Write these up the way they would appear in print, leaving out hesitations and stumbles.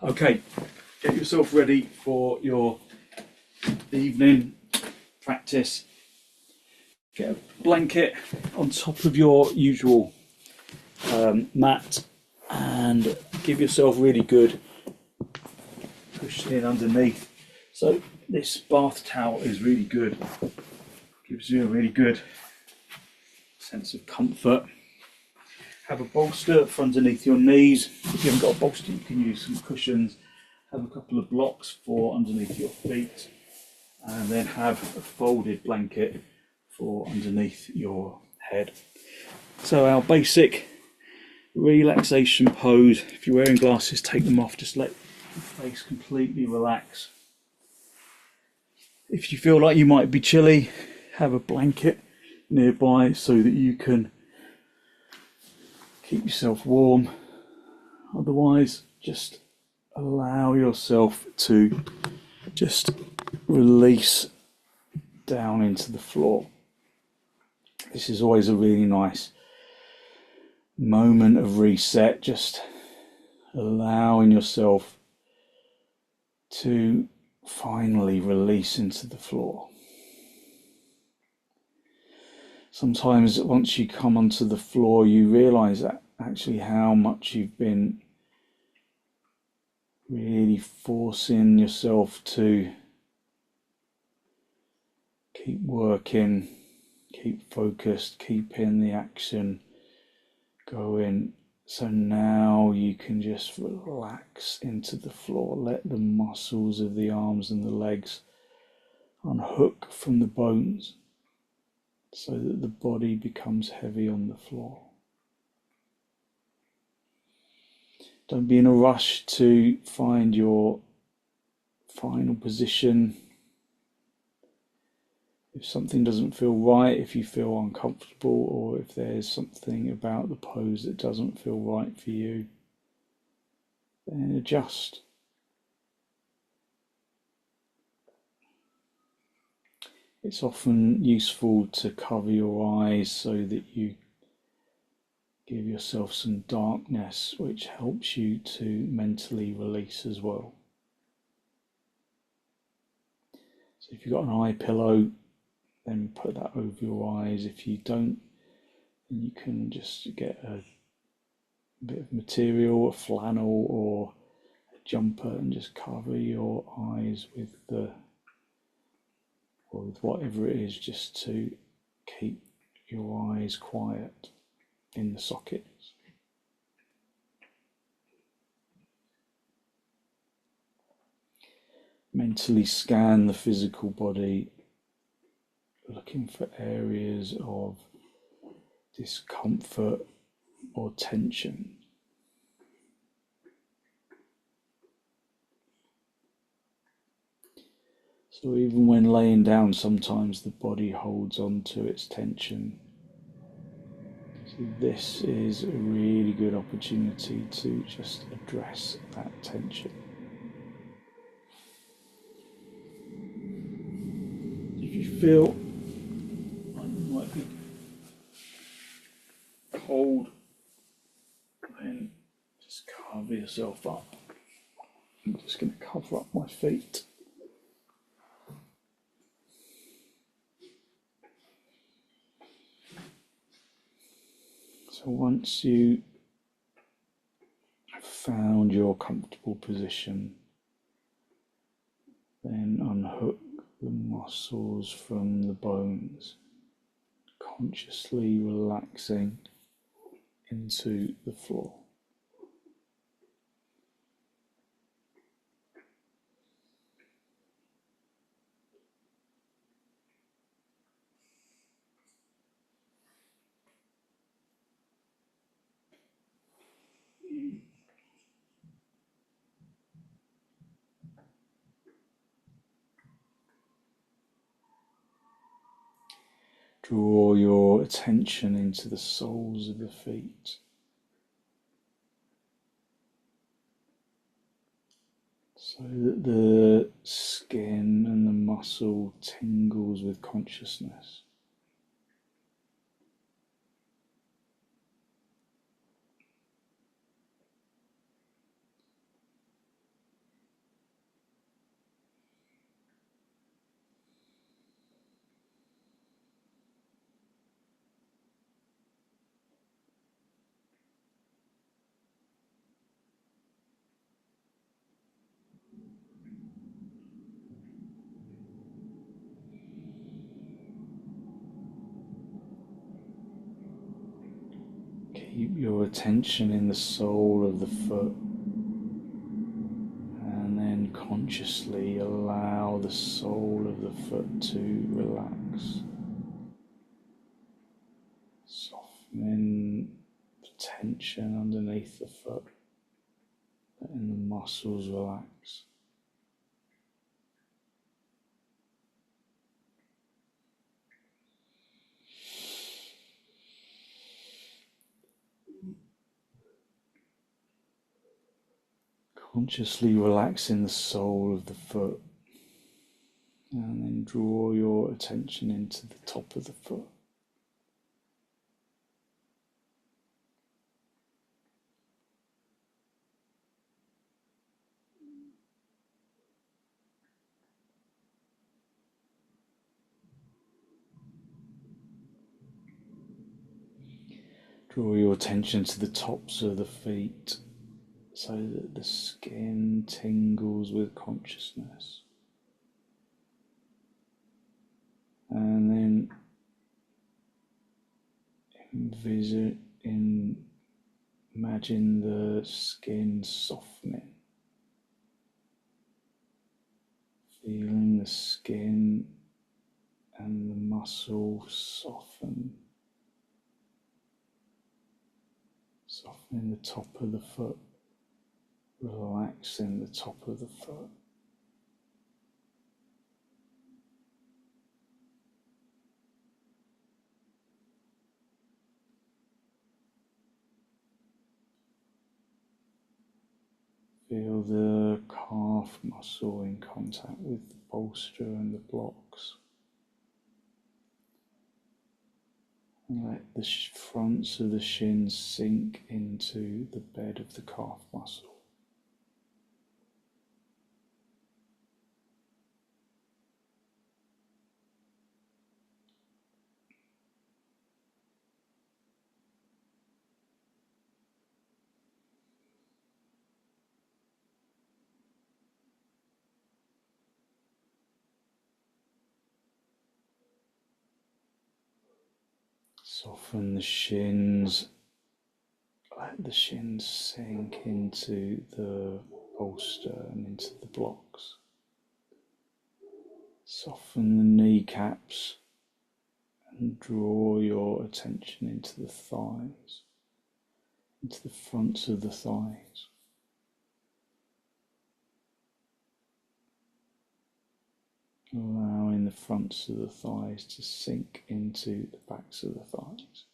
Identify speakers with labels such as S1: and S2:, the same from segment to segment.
S1: Okay, get yourself ready for your evening practice. Get a blanket on top of your usual mat and give yourself really good pushing in underneath. So this bath towel is really good, gives you a really good sense of comfort. Have a bolster for underneath your knees. If you haven't got a bolster, you can use some cushions. Have a couple of blocks for underneath your feet, and then have a folded blanket for underneath your head. So our basic relaxation pose. If you're wearing glasses, take them off. Just let your face completely relax. If you feel like you might be chilly, have a blanket nearby so that you can keep yourself warm. Otherwise, just allow yourself to just release down into the floor. This is always a really nice moment of reset, just allowing yourself to finally release into the floor. Sometimes once you come onto the floor, you realize that actually how much you've been really forcing yourself to keep working, keep focused, keeping the action going. So now you can just relax into the floor, let the muscles of the arms and the legs unhook from the bones so that the body becomes heavy on the floor. Don't be in a rush to find your final position. If something doesn't feel right, if you feel uncomfortable, or if there's something about the pose that doesn't feel right for you, then adjust. It's often useful to cover your eyes so that you give yourself some darkness, which helps you to mentally release as well. So if you've got an eye pillow, then put that over your eyes. If you don't, then you can just get a bit of material, a flannel or a jumper, and just cover your eyes with whatever it is, just to keep your eyes quiet in the sockets. Mentally scan the physical body, looking for areas of discomfort or tension. So even when laying down, sometimes the body holds on to its tension. So this is a really good opportunity to just address that tension. If you feel like you might be cold, then just cover yourself up. I'm just going to cover up my feet. So once you have found your comfortable position, then unhook the muscles from the bones, consciously relaxing into the floor. Draw your attention into the soles of the feet. So that the skin and the muscle tingles with consciousness. your attention in the sole of the foot, and then consciously allow the sole of the foot to relax, softening the tension underneath the foot, letting the muscles relax. Consciously relaxing the sole of the foot, and then draw your attention into the top of the foot. Draw your attention to the tops of the feet so that the skin tingles with consciousness. And then imagine the skin softening, feeling the skin and the muscle softening the top of the foot, relaxing the top of the foot. Feel the calf muscle in contact with the bolster and the blocks. And let the fronts of the shins sink into the bed of the calf muscle. Soften the shins, let the shins sink into the bolster and into the blocks. Soften the kneecaps and draw your attention into the thighs, into the fronts of the thighs. Allowing the fronts of the thighs to sink into the backs of the thighs.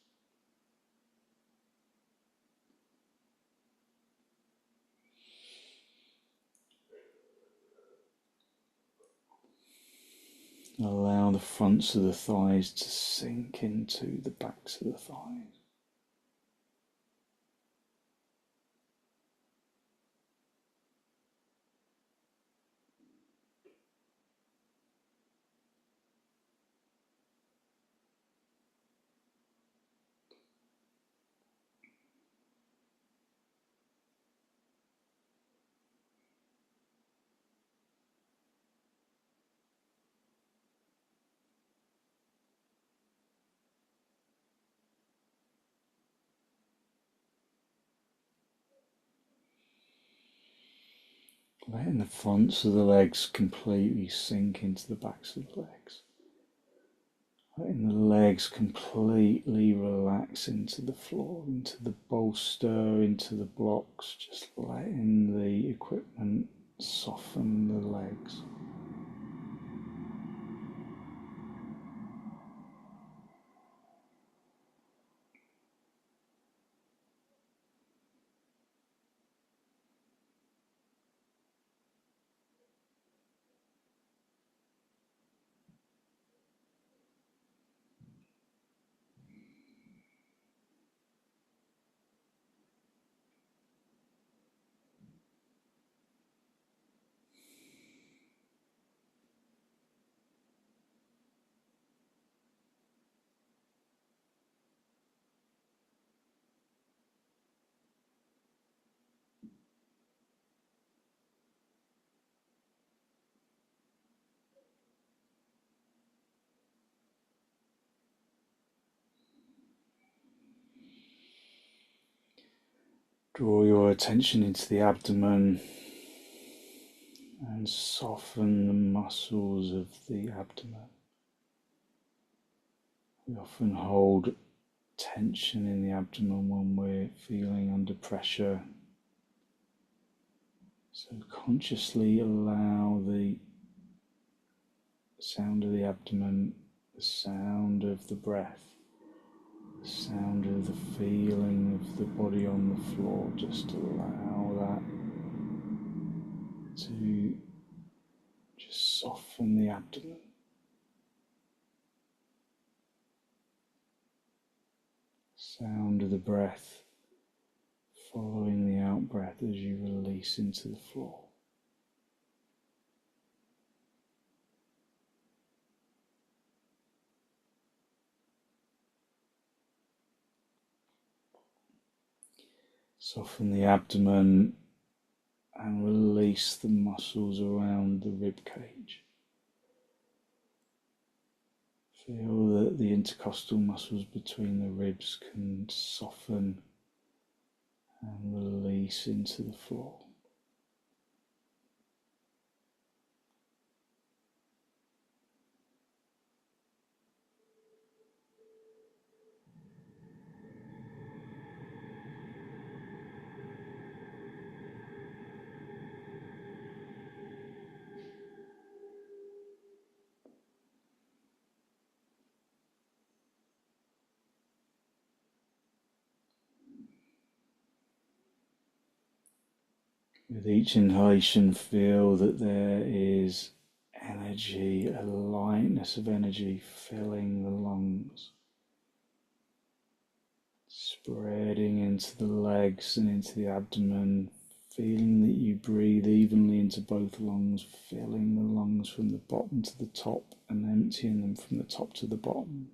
S1: Allow the fronts of the thighs to sink into the backs of the thighs. Letting the fronts of the legs completely sink into the backs of the legs. Letting the legs completely relax into the floor, into the bolster, into the blocks, just letting the equipment soften the legs. Draw your attention into the abdomen and soften the muscles of the abdomen. We often hold tension in the abdomen when we're feeling under pressure. So consciously allow the sound of the abdomen, the sound of the breath, the sound of the feeling of the body on the floor. Just allow that to just soften the abdomen. Sound of the breath following the out breath as you release into the floor. Soften the abdomen and release the muscles around the rib cage. Feel that the intercostal muscles between the ribs can soften and release into the floor. With each inhalation, feel that there is energy, a lightness of energy filling the lungs, spreading into the legs and into the abdomen, feeling that you breathe evenly into both lungs, filling the lungs from the bottom to the top and emptying them from the top to the bottom.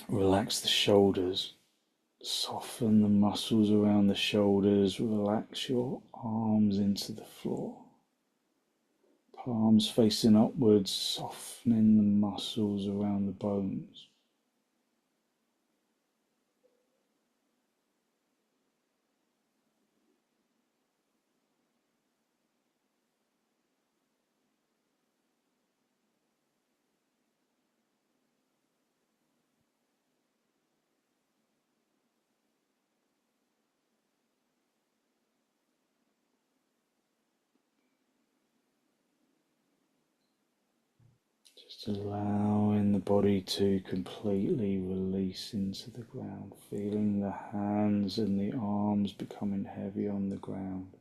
S1: Relax the shoulders, soften the muscles around the shoulders, relax your arms into the floor. Palms facing upwards, softening the muscles around the bones. Just allowing the body to completely release into the ground, feeling the hands and the arms becoming heavy on the ground.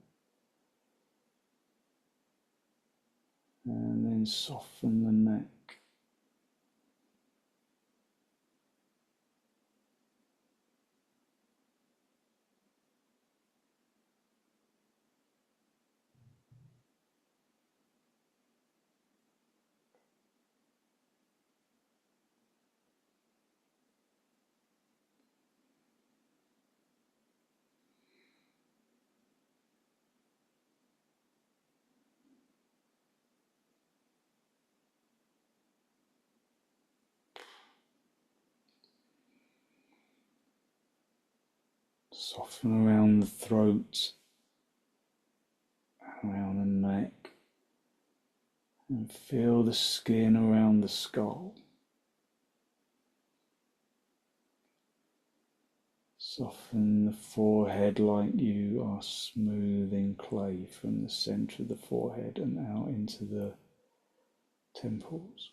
S1: And then soften the neck. Soften around the throat, around the neck, and feel the skin around the skull. Soften the forehead like you are smoothing clay from the center of the forehead and out into the temples.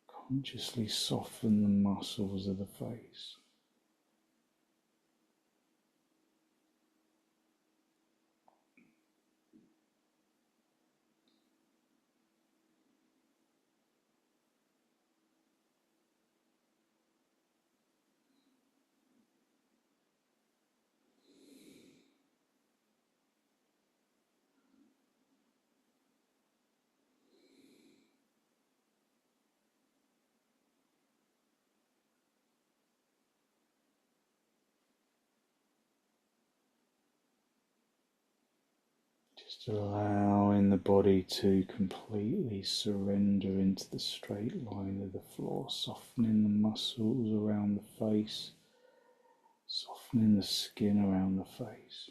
S1: Consciously soften the muscles of the face. Just allowing the body to completely surrender into the straight line of the floor, softening the muscles around the face, softening the skin around the face.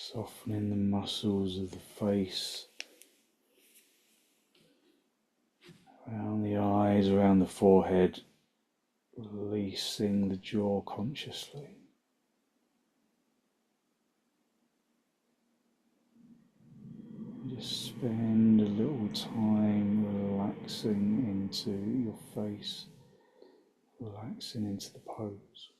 S1: Softening the muscles of the face, around the eyes, around the forehead, releasing the jaw consciously. Just spend a little time relaxing into your face, relaxing into the pose.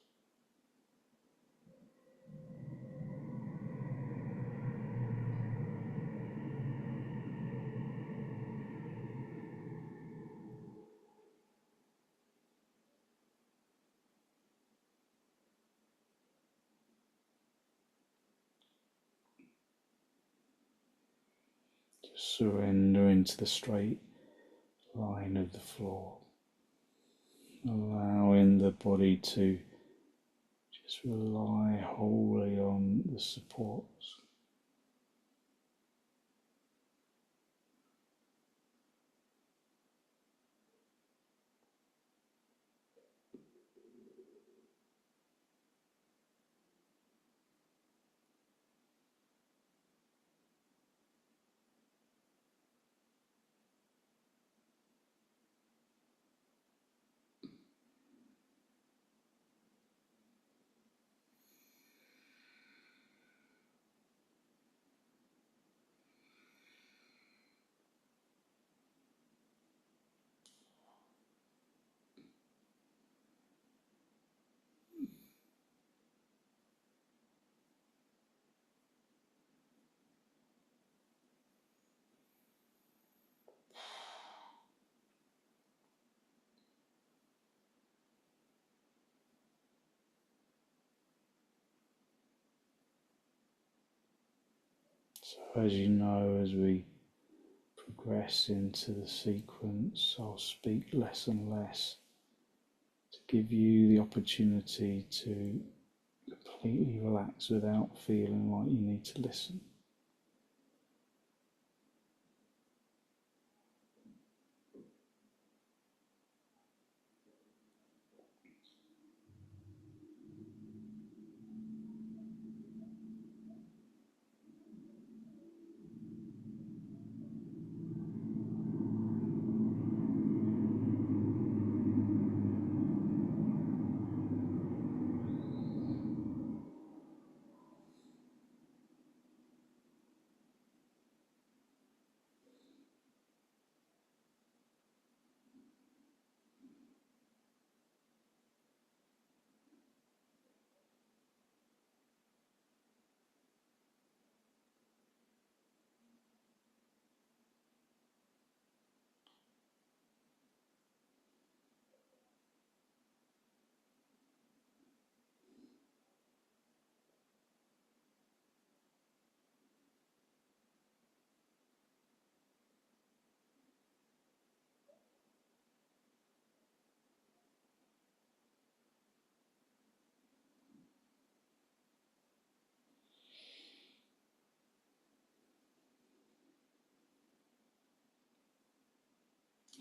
S1: Just surrender into the straight line of the floor, allowing the body to just rely wholly on the supports. So as you know, as we progress into the sequence, I'll speak less and less to give you the opportunity to completely relax without feeling like you need to listen.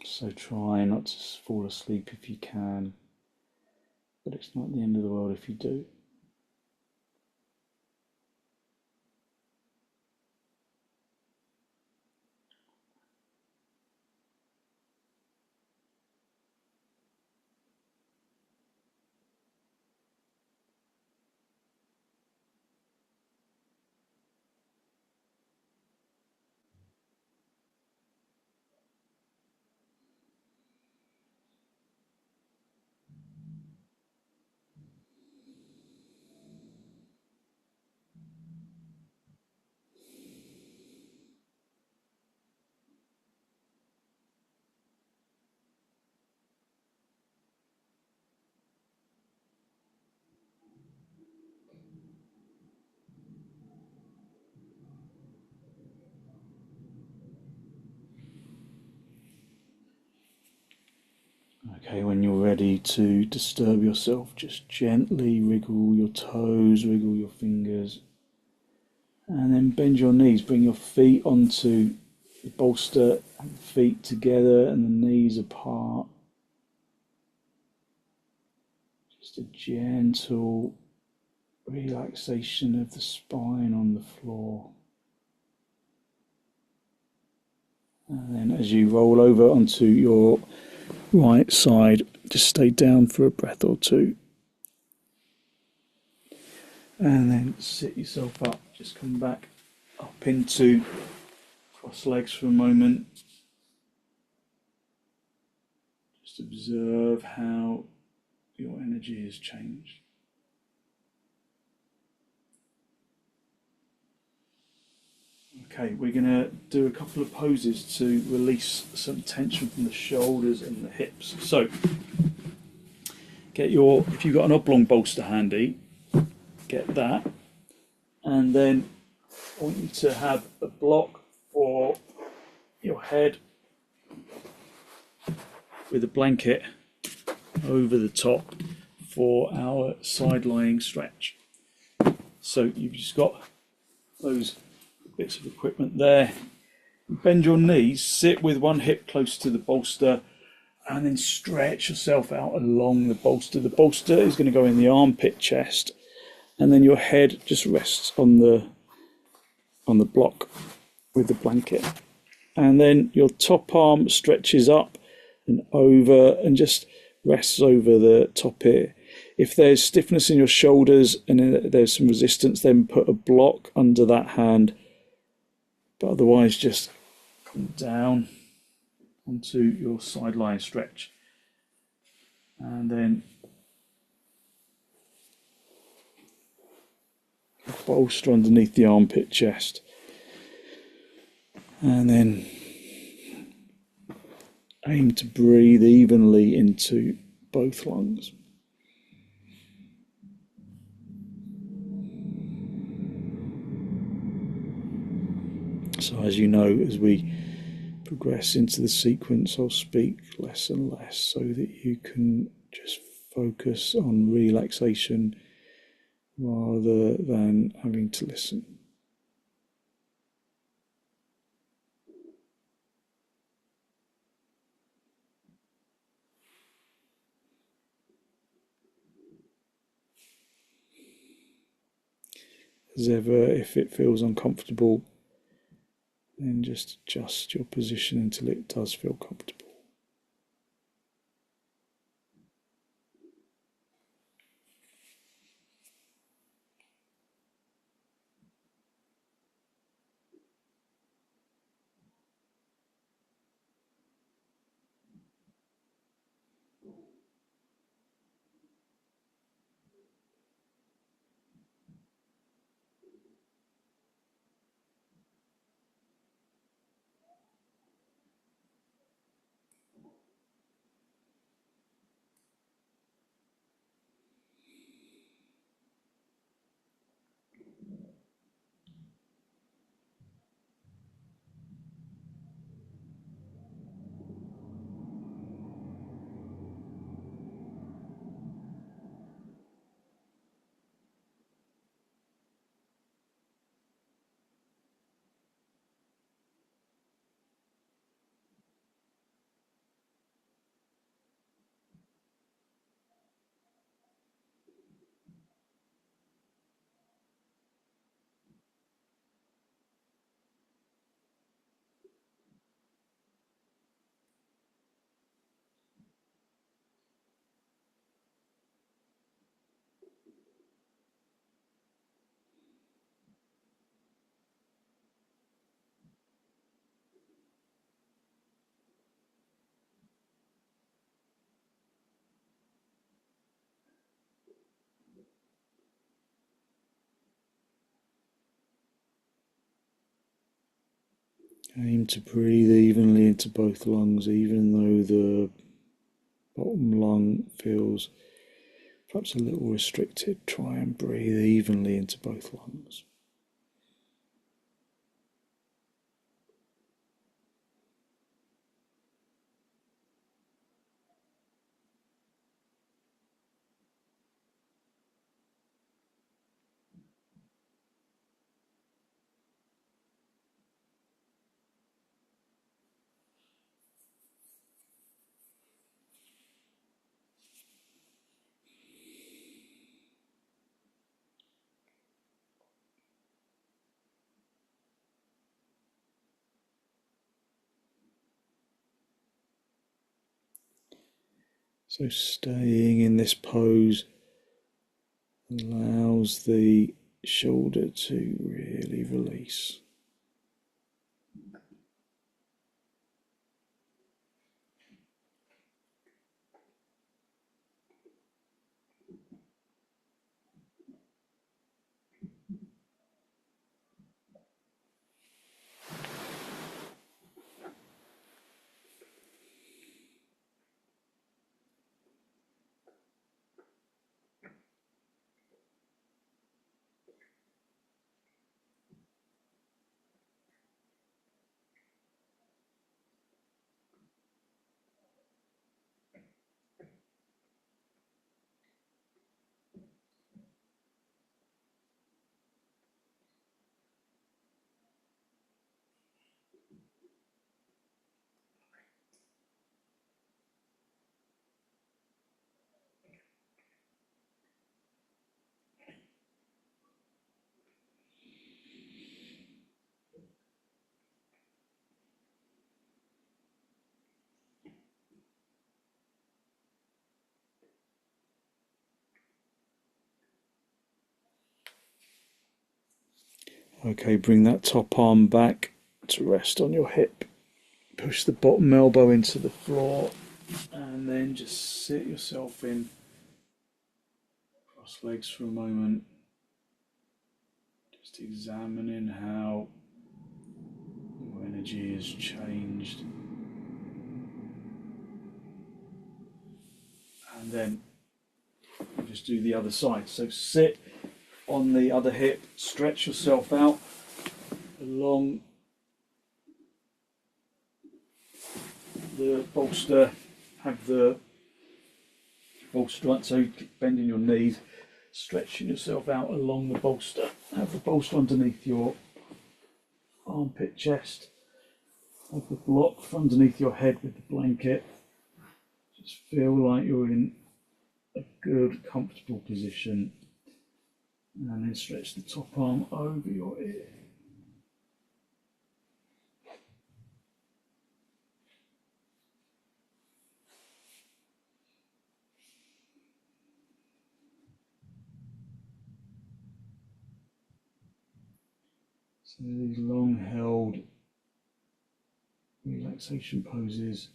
S1: So try not to fall asleep if you can, but it's not the end of the world if you do. Okay, when you're ready to disturb yourself, just gently wriggle your toes, wriggle your fingers, and then bend your knees. Bring your feet onto the bolster, and the feet together and the knees apart. Just a gentle relaxation of the spine on the floor. And then as you roll over onto your right side, just stay down for a breath or two. And then sit yourself up. Just come back up into cross legs for a moment. Just observe how your energy has changed. Okay, we're going to do a couple of poses to release some tension from the shoulders and the hips. So, if you've got an oblong bolster handy, get that. And then I want you to have a block for your head with a blanket over the top for our side lying stretch. So you've just got those bits of equipment there. Bend your knees, sit with one hip close to the bolster, and then stretch yourself out along the bolster. The bolster is going to go in the armpit chest, and then your head just rests on the block with the blanket. And then your top arm stretches up and over and just rests over the top ear. If there's stiffness in your shoulders and there's some resistance, then put a block under that hand. But otherwise, just come down onto your side lying stretch. And then bolster underneath the armpit chest. And then aim to breathe evenly into both lungs. So as you know, as we progress into the sequence, I'll speak less and less so that you can just focus on relaxation rather than having to listen. As ever, if it feels uncomfortable, then just adjust your position until it does feel comfortable. Aim to breathe evenly into both lungs, even though the bottom lung feels perhaps a little restricted. Try and breathe evenly into both lungs. So staying in this pose allows the shoulder to really release. Okay, bring that top arm back to rest on your hip. Push the bottom elbow into the floor and then just sit yourself in. Cross legs for a moment. Just examining how your energy has changed. And then just do the other side. So sit on the other hip, stretch yourself out along the bolster, have the bolster right, so bending your knees, stretching yourself out along the bolster, have the bolster underneath your armpit chest, have the block underneath your head with the blanket. Just feel like you're in a good, comfortable position, and then stretch the top arm over your ear. So these long held relaxation poses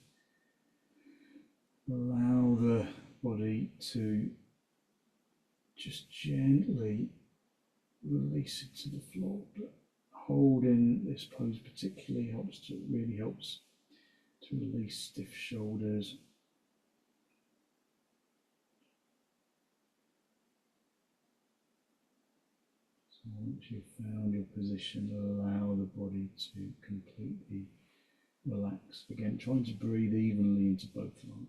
S1: allow the body to just gently release it to the floor. But holding this pose particularly really helps to release stiff shoulders. So once you've found your position, allow the body to completely relax. Again, trying to breathe evenly into both lungs.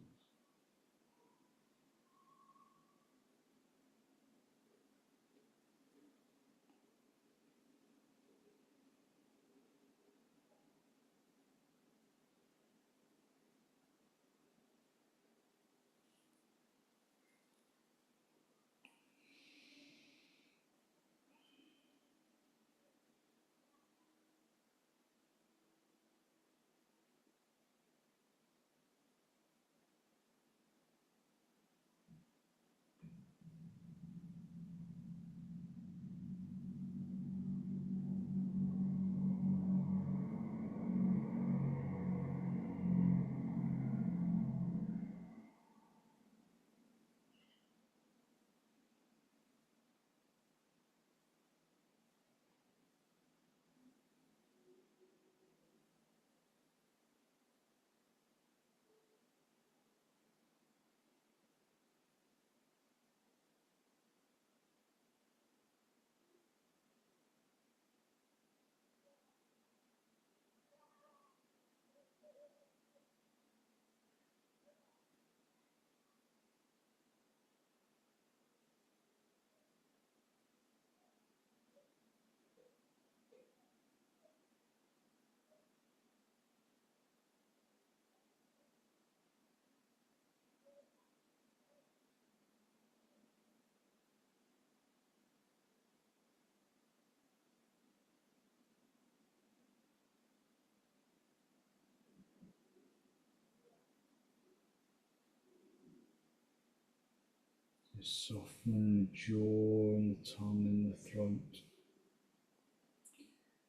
S1: Soften the jaw and the tongue and the throat.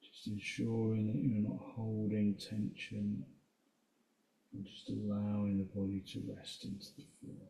S1: Just ensuring that you're not holding tension and just allowing the body to rest into the floor.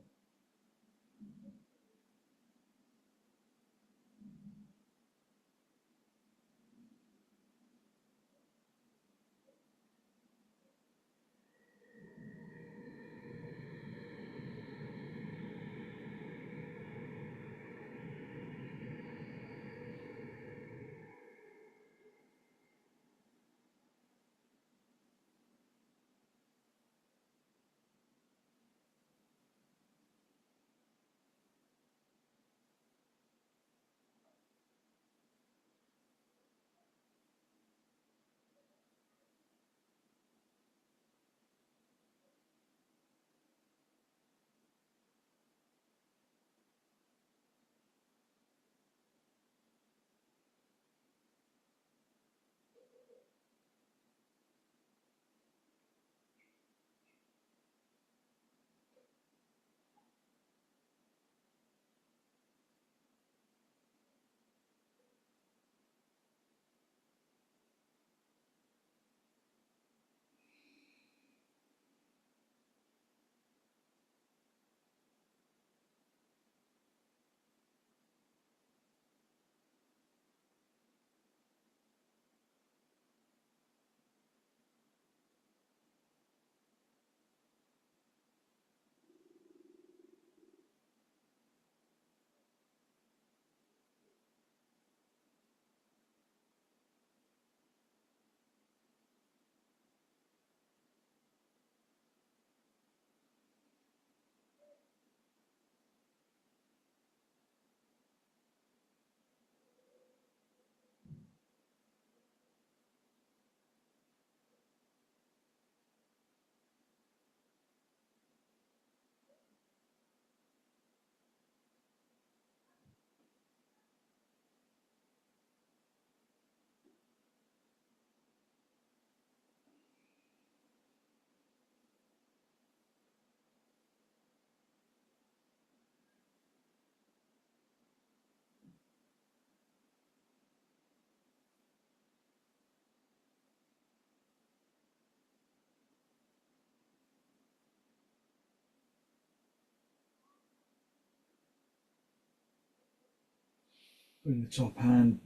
S1: Bring the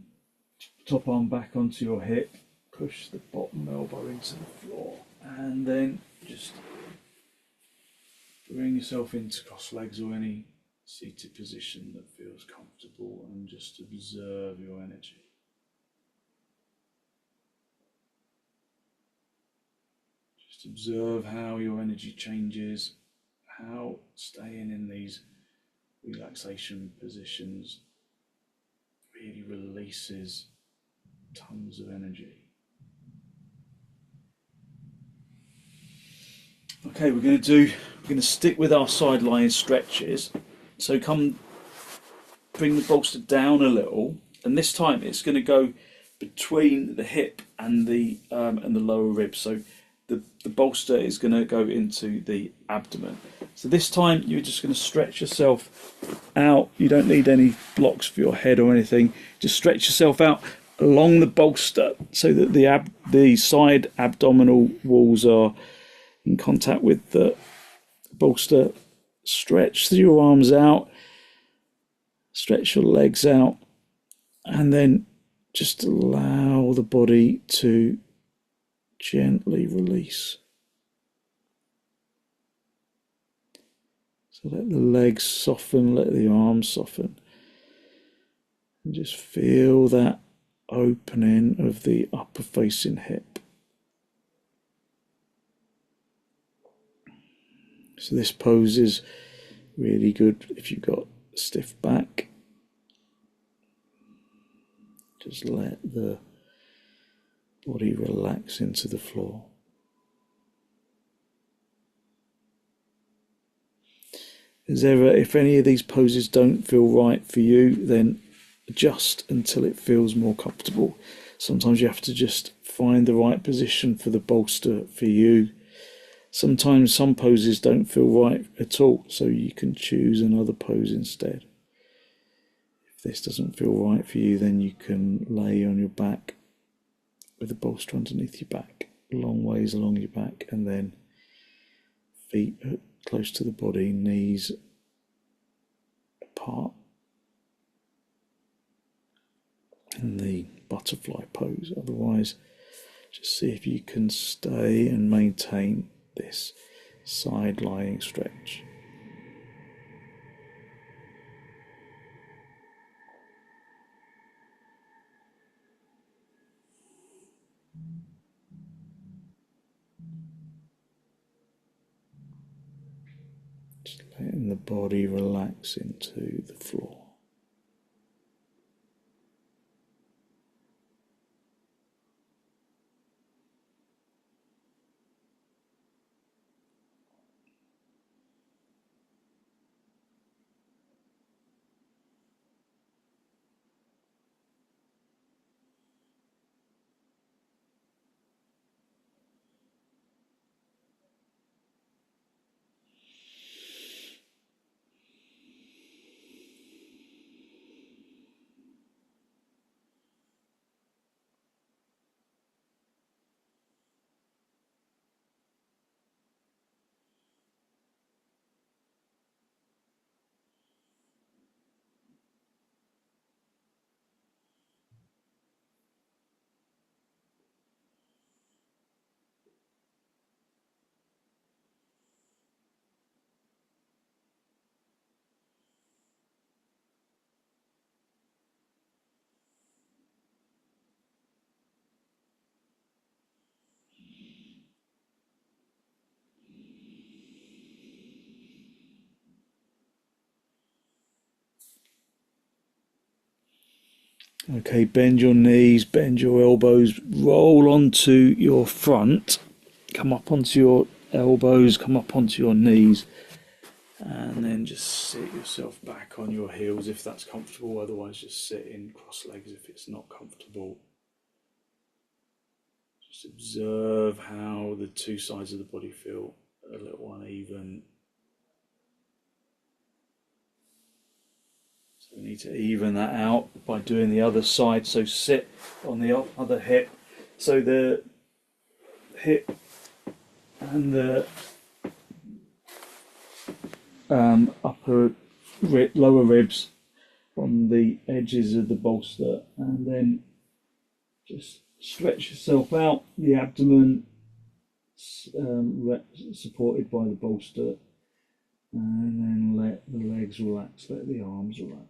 S1: top arm back onto your hip, push the bottom elbow into the floor, and then just bring yourself into cross legs or any seated position that feels comfortable, and just observe your energy. Just observe how your energy changes, how staying in these relaxation positions really releases tons of energy. Okay, we're going to stick with our side lying stretches. So bring the bolster down a little, and this time it's going to go between the hip and the lower ribs. So the bolster is going to go into the abdomen. So this time you're just going to stretch yourself out. You don't need any blocks for your head or anything. Just stretch yourself out along the bolster so that the side abdominal walls are in contact with the bolster. Stretch your arms out, stretch your legs out, and then just allow the body to gently release. So let the legs soften, let the arms soften, and just feel that opening of the upper facing hip. So this pose is really good if you've got a stiff back. Just let the body relax into the floor. If any of these poses don't feel right for you, then adjust until it feels more comfortable. Sometimes you have to just find the right position for the bolster for you. Sometimes some poses don't feel right at all, so you can choose another pose instead. If this doesn't feel right for you, then you can lay on your back with the bolster underneath your back, long ways along your back, and then feet close to the body, knees apart, and the butterfly pose. Otherwise, just see if you can stay and maintain this side lying stretch. Just letting the body relax into the floor. Okay, bend your knees, bend your elbows, roll onto your front, come up onto your elbows, come up onto your knees, and then just sit yourself back on your heels if that's comfortable. Otherwise, just sit in cross legs if it's not comfortable. Just observe how the two sides of the body feel a little uneven. So we need to even that out by doing the other side. So sit on the other hip. So the hip and the lower ribs on the edges of the bolster, and then just stretch yourself out, the abdomen supported by the bolster, and then let the legs relax, let the arms relax.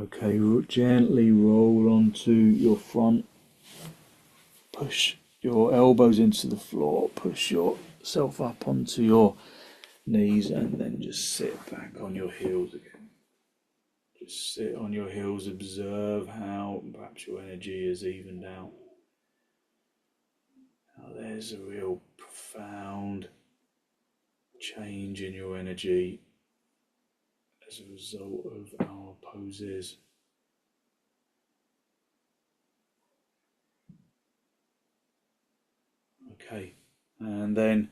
S1: Okay, gently roll onto your front. Push your elbows into the floor. Push yourself up onto your knees and then just sit back on your heels again. Just sit on your heels, observe how perhaps your energy is evened out. Now there's a real profound change in your energy as a result of our poses. Okay, and then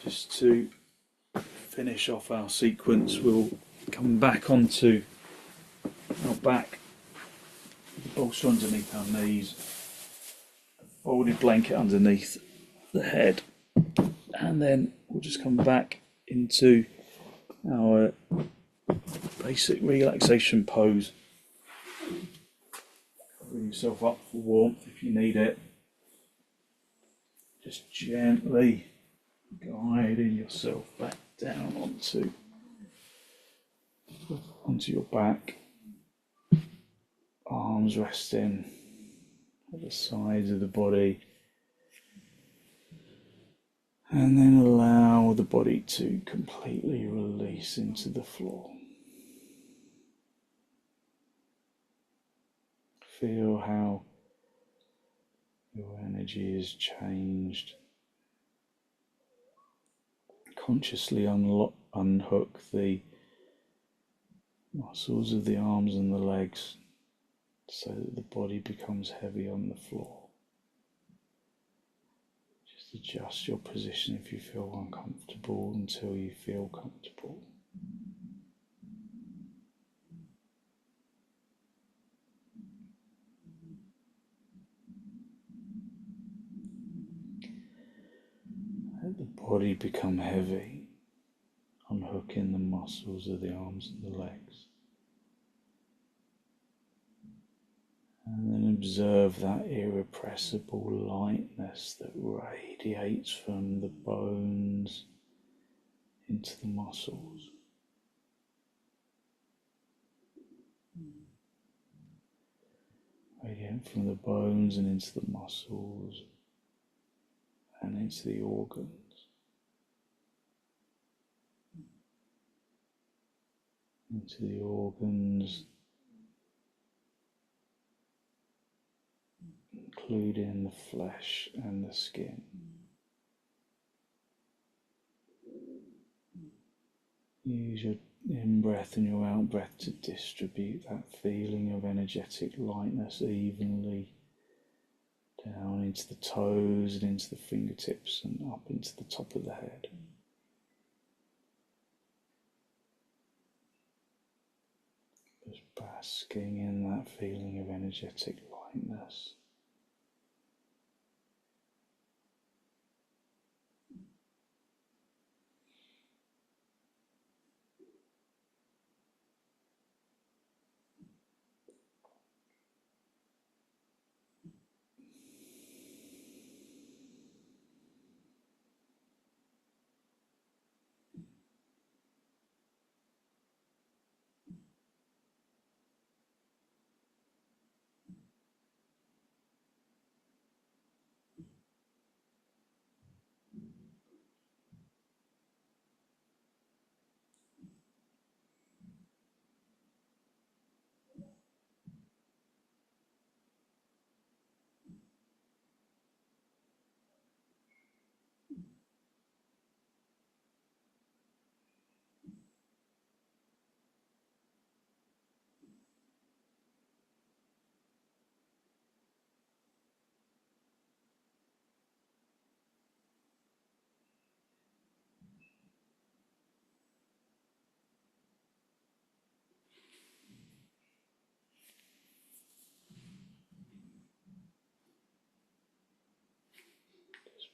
S1: just to finish off our sequence, we'll come back onto our back, the bolster underneath our knees, a folded blanket underneath the head, and then we'll just come back into our basic relaxation pose. Cover yourself up for warmth if you need it. Just gently guiding yourself back down onto your back. Arms resting at the sides of the body. And then allow the body to completely release into the floor. Feel how your energy is changed. Consciously unhook the muscles of the arms and the legs so that the body becomes heavy on the floor. Just adjust your position if you feel uncomfortable until you feel comfortable. Let the body become heavy, unhooking the muscles of the arms and the legs. And then observe that irrepressible lightness that radiates from the bones into the muscles. Radiating from the bones and into the muscles and into the organs. Into the organs, including the flesh and the skin. Use your in-breath and your out-breath to distribute that feeling of energetic lightness evenly down into the toes and into the fingertips and up into the top of the head. Just basking in that feeling of energetic lightness.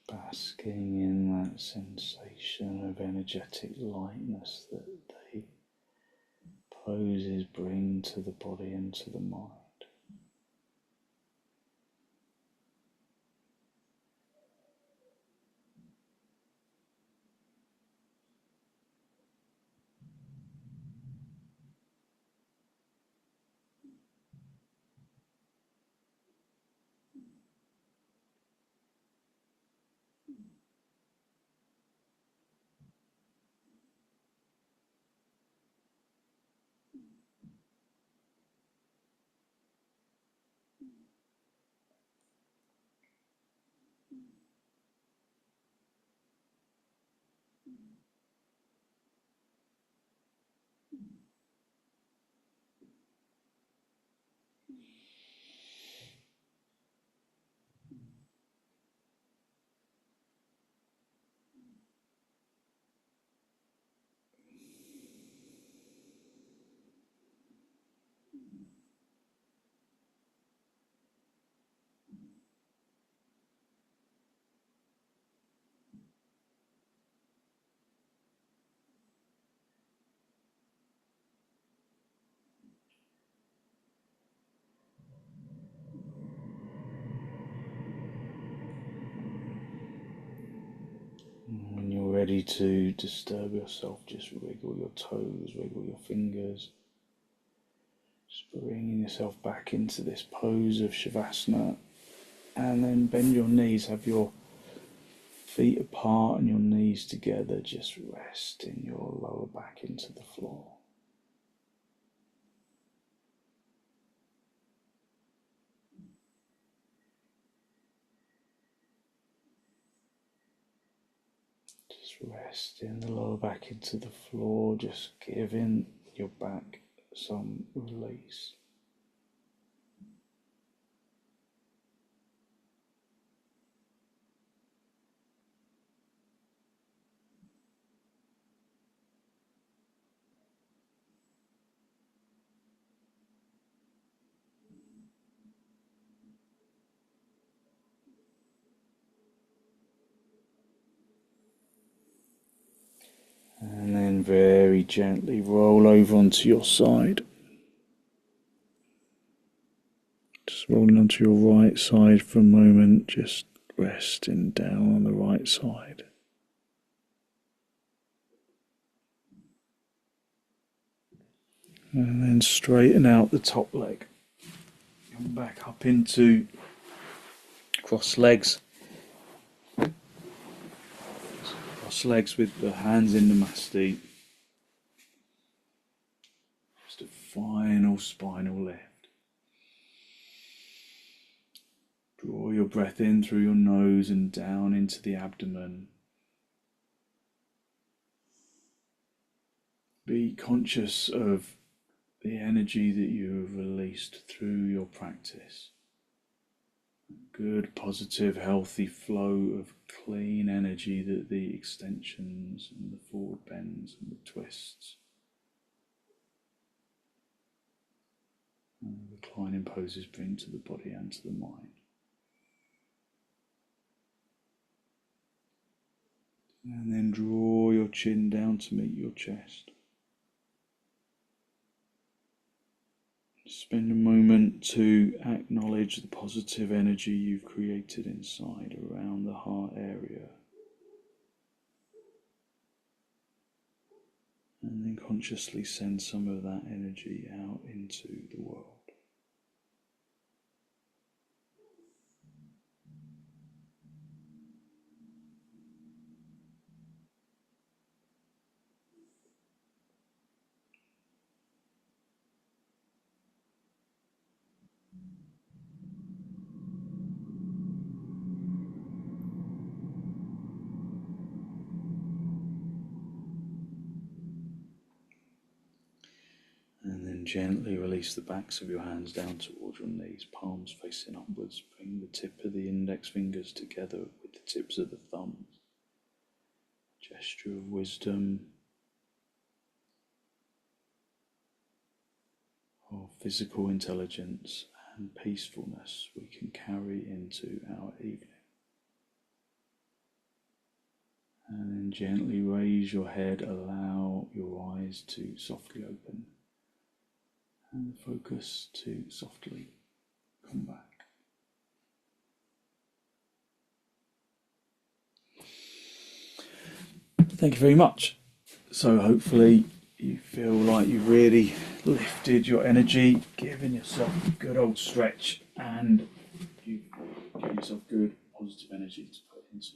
S1: Basking in that sensation of energetic lightness that the poses bring to the body and to the mind. When you're ready to disturb yourself, just wiggle your toes, wiggle your fingers. Just bringing yourself back into this pose of Shavasana, and then bend your knees, have your feet apart and your knees together, just resting your lower back into the floor. Just resting the lower back into the floor, just giving your back some release. And then very gently roll over onto your side. Just rolling onto your right side for a moment, just resting down on the right side. And then straighten out the top leg. Come back up into cross legs. Cross legs with the hands in the masti. Just a final spinal lift. Draw your breath in through your nose and down into the abdomen. Be conscious of the energy that you have released through your practice. Good, positive, healthy flow of clean energy that the extensions and the forward bends and the twists and the reclining poses bring to the body and to the mind. And then draw your chin down to meet your chest. Spend a moment to acknowledge the positive energy you've created inside around the heart area. And then consciously send some of that energy out into the world. And then gently release the backs of your hands down towards your knees, palms facing upwards. Bring the tip of the index fingers together with the tips of the thumbs. Gesture of wisdom, of physical intelligence and peacefulness we can carry into our evening. And then gently raise your head, allow your eyes to softly open and the focus to softly come back. Thank you very much. So hopefully you feel like you've really lifted your energy, given yourself a good old stretch, and you've given yourself good positive energy to put into